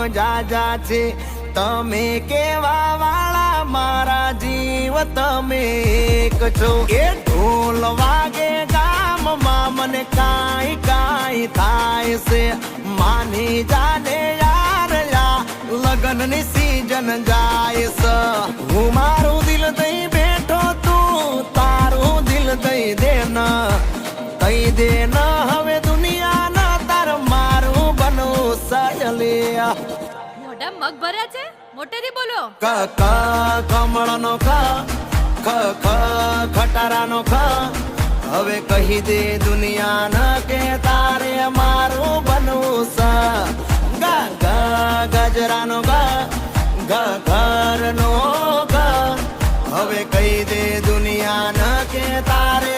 જાજા છે તમે કેવા વાળા મારા જીવ તમે એક છો એ ઢોલ વાગે ગામમાં મને કાંઈ કાંઈ થાય છે માની જાને યાર લગનની સીઝન જાય છે હું મારું દિલ દઈ બેઠો તું તારું દિલ દઈ દે હવે દુનિયા ના તાર મારું બનવું સયલિયા મોઢા મગ ભર્યા છે મોટેથી બોલો ક ક કમળ નો ખ ખટારા નો ખ હવે કહી દે દુનિયા ન કે તારે મારું બનવું સ ગ ગ ગજરા નો ગ ઘર નો ગ હવે કહી દે દુનિયા ન કે તારે